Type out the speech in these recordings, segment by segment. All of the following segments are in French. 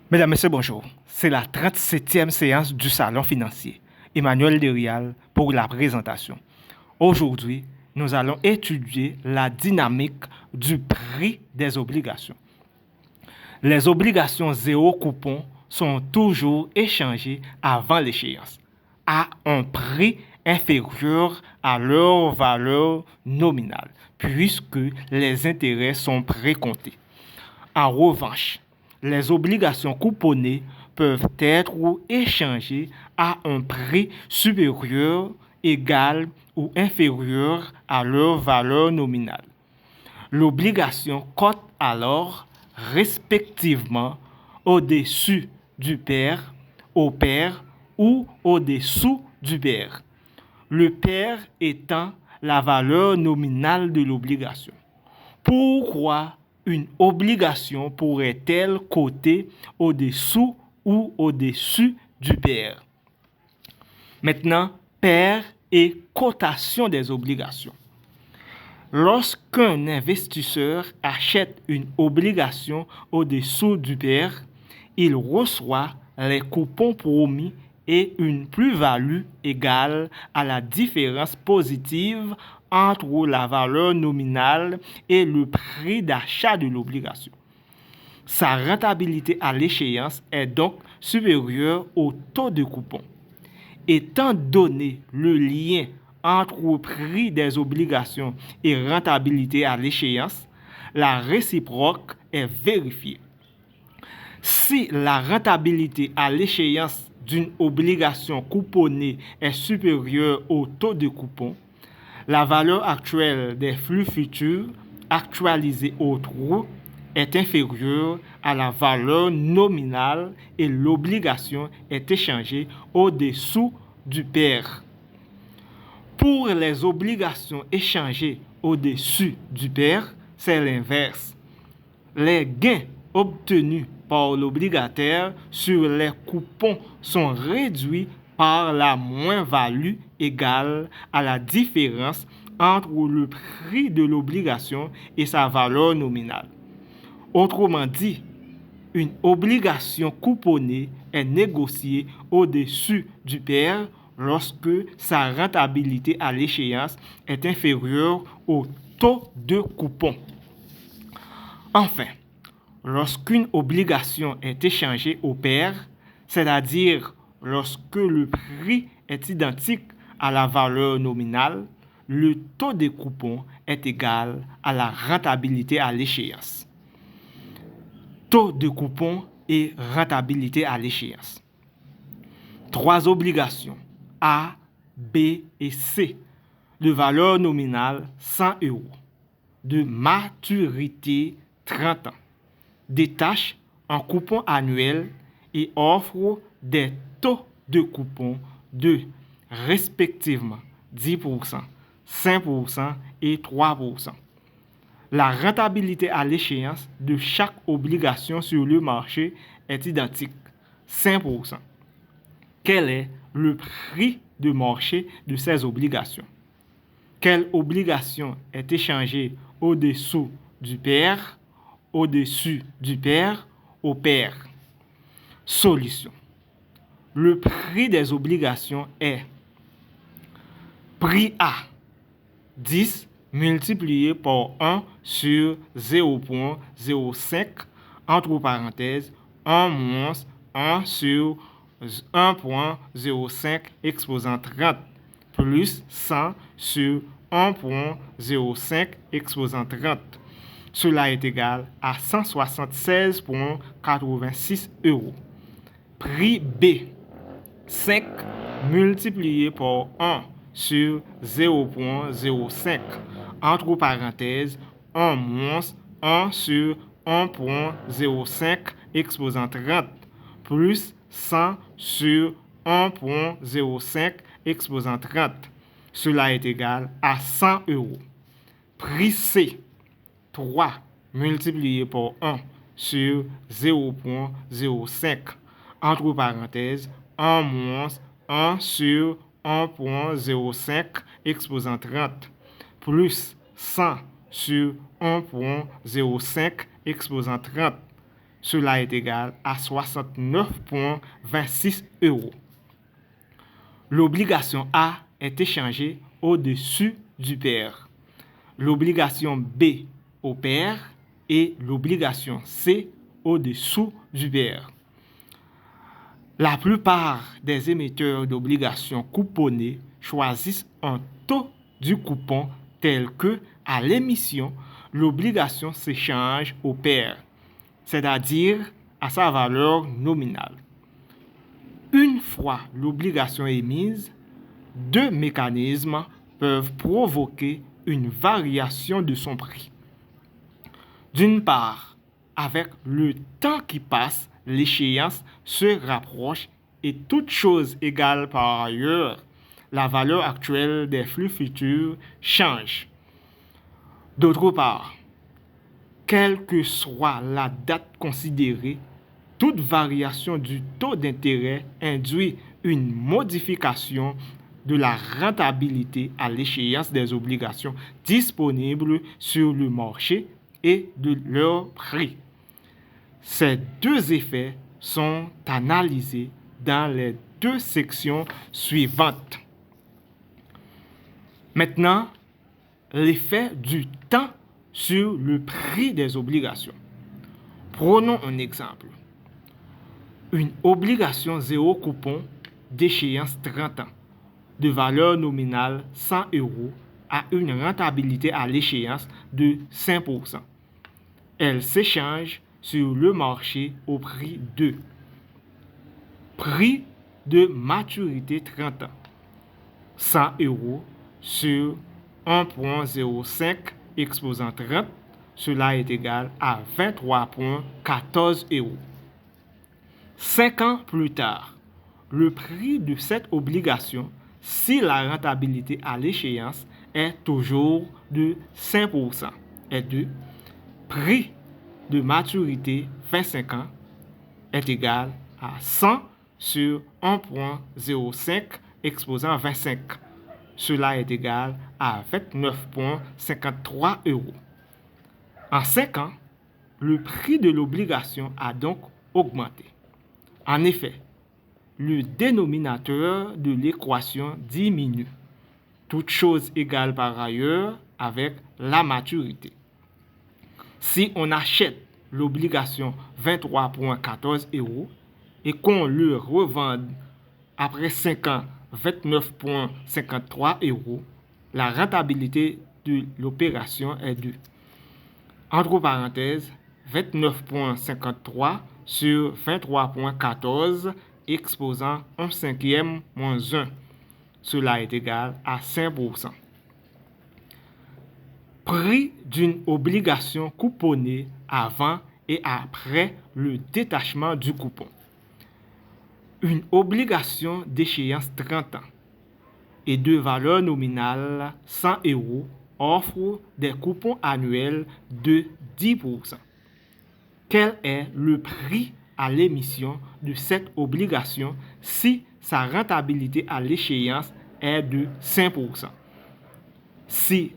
Mesdames, Messieurs, bonjour. C'est la 37e séance du Salon financier. Emmanuel Derial pour la présentation. Aujourd'hui, nous allons étudier la dynamique du prix des obligations. Les obligations zéro coupon sont toujours échangées avant l'échéance, à un prix inférieur à leur valeur nominale, puisque les intérêts sont précomptés. En revanche, les obligations couponnées peuvent être échangées à un prix supérieur, égal ou inférieur à leur valeur nominale. L'obligation cote alors respectivement au-dessus du pair, au pair ou au-dessous du pair. Le pair étant la valeur nominale de l'obligation. Pourquoi une obligation pourrait-elle coter au-dessous ou au-dessus du pair? Maintenant, pair et cotation des obligations. Lorsqu'un investisseur achète une obligation au-dessous du pair, il reçoit les coupons promis et une plus-value égale à la différence positive entre la valeur nominale et le prix d'achat de l'obligation. Sa rentabilité à l'échéance est donc supérieure au taux de coupon. Étant donné le lien entre prix des obligations et rentabilité à l'échéance, la réciproque est vérifiée. Si la rentabilité à l'échéance d'une obligation couponnée est supérieure au taux de coupon, la valeur actuelle des flux futurs actualisés au trou est inférieure à la valeur nominale et l'obligation est échangée au-dessous du pair. Pour les obligations échangées au-dessus du pair, c'est l'inverse. Les gains obtenus par l'obligataire sur les coupons sont réduits par la moins-value égale à la différence entre le prix de l'obligation et sa valeur nominale. Autrement dit, une obligation couponnée est négociée au-dessus du pair lorsque sa rentabilité à l'échéance est inférieure au taux de coupon. Enfin, lorsqu'une obligation est échangée au pair, c'est-à-dire lorsque le prix est identique à la valeur nominale, le taux de coupon est égal à la rentabilité à l'échéance. Taux de coupon et rentabilité à l'échéance. 3 obligations A, B et C de valeur nominale 100 €, de maturité 30 ans, détachent un coupon annuel et offrent des taux de coupon de respectivement 10%, 5% et 3%. La rentabilité à l'échéance de chaque obligation sur le marché est identique, 5%. Quel est le prix de marché de ces obligations? Quelle obligation est échangée au-dessous du pair, au-dessus du pair, au pair? Solution. Le prix des obligations est prix A, 10 multiplié par 1 sur 0,05, entre parenthèses, 1 moins 1 sur 1,05 exposant 30, plus 100 sur 1,05 exposant 30. Cela est égal à 176,86 €. Prix B, 5 multiplié par 1 sur 0,05, entre parenthèses, 1 moins 1 sur 1,05 exposant 30, plus 100 sur 1,05 exposant 30. Cela est égal à 100 €. Prix C, 3 multiplié par 1 sur 0,05, entre parenthèses, 1 moins 1 sur 1,05 exposant 30, plus 100 sur 1,05 exposant 30. Cela est égal à 69,26 euros. L'obligation A est échangée au-dessus du pair. L'obligation B au pair et l'obligation C au-dessous du pair. La plupart des émetteurs d'obligations couponnées choisissent un taux du coupon tel que, à l'émission, l'obligation s'échange au pair, c'est-à-dire à sa valeur nominale. Une fois l'obligation émise, deux mécanismes peuvent provoquer une variation de son prix. D'une part, avec le temps qui passe, l'échéance se rapproche et toute chose égale par ailleurs, la valeur actuelle des flux futurs change. D'autre part, quelle que soit la date considérée, toute variation du taux d'intérêt induit une modification de la rentabilité à l'échéance des obligations disponibles sur le marché et de leur prix. Ces deux effets sont analysés dans les deux sections suivantes. Maintenant, l'effet du temps sur le prix des obligations. Prenons un exemple. Une obligation zéro coupon d'échéance 30 ans, de valeur nominale 100 euros, a une rentabilité à l'échéance de 5%. Elle s'échange sur le marché au prix de prix de maturité 30 ans, 100 euros sur 1,05 exposant 30, cela est égal à 23,14 euros. 5 ans plus tard, le prix de cette obligation, si la rentabilité à l'échéance est toujours de 5%, est de prix de maturité 25 ans est égal à 100 sur 1,05 exposant 25. Cela est égal à 29,53 euros. En 5 ans, le prix de l'obligation a donc augmenté. En effet, le dénominateur de l'équation diminue, toute chose égale par ailleurs avec la maturité. Si on achète l'obligation 23,14 euros et qu'on le revende après 5 ans 29,53 euros, la rentabilité de l'opération est de, entre parenthèses, 29,53 sur 23,14 exposant 1 cinquième moins 1. Cela est égal à 5%. Prix d'une obligation couponnée avant et après le détachement du coupon. Une obligation d'échéance 30 ans et de valeur nominale 100 euros offre des coupons annuels de 10%. Quel est le prix à l'émission de cette obligation si sa rentabilité à l'échéance est de 5%? Si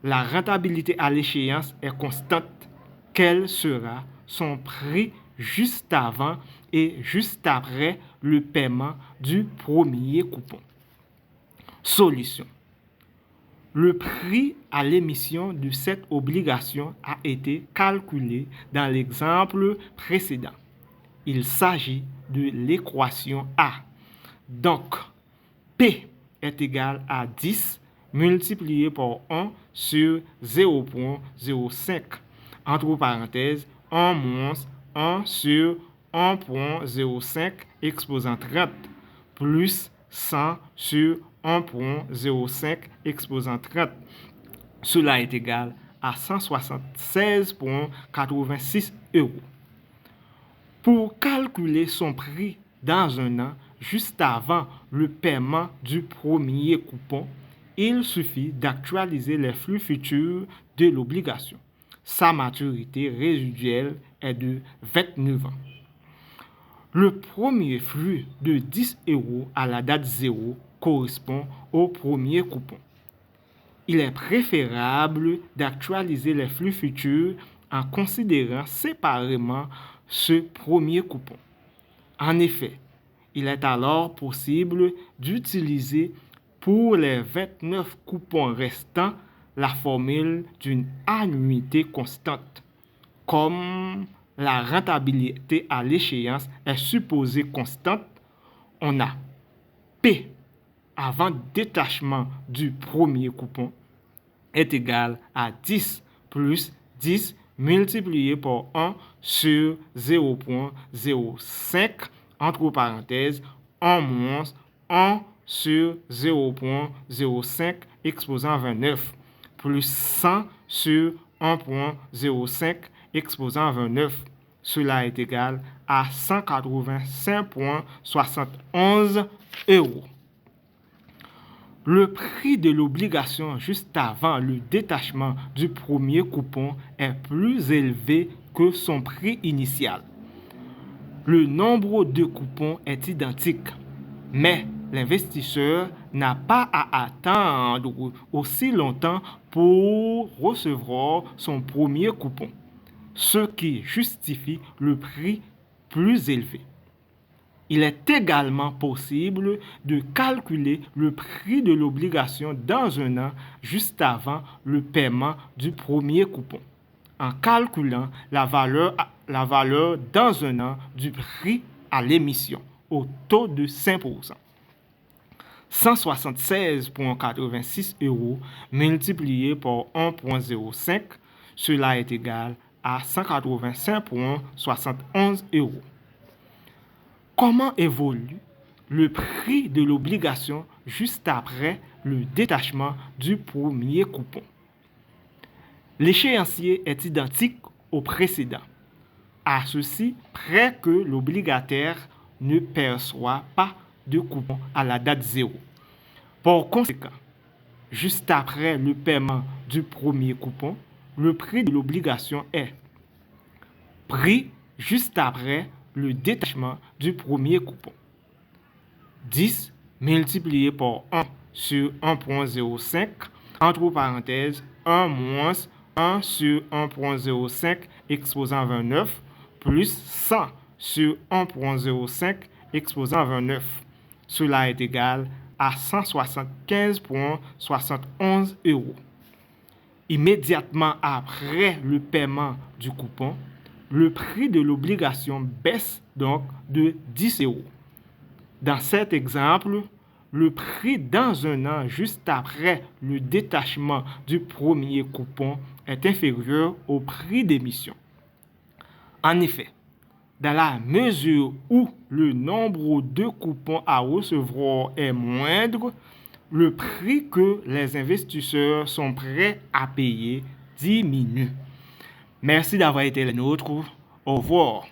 la rentabilité à l'échéance est constante, quel sera son prix juste avant et juste après le paiement du premier coupon? Solution. Le prix à l'émission de cette obligation a été calculé dans l'exemple précédent. Il s'agit de l'équation A. Donc, P est égal à 10 multiplié par 1 sur 0,05, entre parenthèses, 1 moins 1 sur 1,05 exposant 30, plus 100 sur 1,05 exposant 30. Cela est égal à 176,86 euros. Pour calculer son prix dans un an, juste avant le paiement du premier coupon, il suffit d'actualiser les flux futurs de l'obligation. Sa maturité résiduelle est de 29 ans. Le premier flux de 10 euros à la date 0 correspond au premier coupon. Il est préférable d'actualiser les flux futurs en considérant séparément ce premier coupon. En effet, il est alors possible d'utiliser pour les 29 coupons restants la formule d'une annuité constante. Comme la rentabilité à l'échéance est supposée constante, on a P avant détachement du premier coupon est égal à 10 plus 10 multiplié par 1 sur 0,05 entre parenthèses 1 moins 1 sur 0,05 exposant 29 plus 100 sur 1,05 exposant 29. Cela est égal à 185,71 €. Le prix de l'obligation juste avant le détachement du premier coupon est plus élevé que son prix initial. Le nombre de coupons est identique, mais l'investisseur n'a pas à attendre aussi longtemps pour recevoir son premier coupon, ce qui justifie le prix plus élevé. Il est également possible de calculer le prix de l'obligation dans un an juste avant le paiement du premier coupon, en calculant la valeur dans un an du prix à l'émission au taux de 5%. 176,86 € multiplié par 1,05, cela est égal à 185,71 €. Comment évolue le prix de l'obligation juste après le détachement du premier coupon? L'échéancier est identique au précédent, à ceci près que l'obligataire ne perçoit pas de coupon à la date 0. Par conséquent, juste après le paiement du premier coupon, le prix de l'obligation est prix juste après le détachement du premier coupon. 10 multiplié par 1 sur 1,05 entre parenthèses 1 moins 1 sur 1,05 exposant 29 plus 100 sur 1,05 exposant 29. Cela est égal à 175,71 €. Immédiatement après le paiement du coupon, le prix de l'obligation baisse donc de 10 €. Dans cet exemple, le prix dans un an juste après le détachement du premier coupon est inférieur au prix d'émission. En effet, dans la mesure où le nombre de coupons à recevoir est moindre, le prix que les investisseurs sont prêts à payer diminue. Merci d'avoir été les nôtres. Au revoir.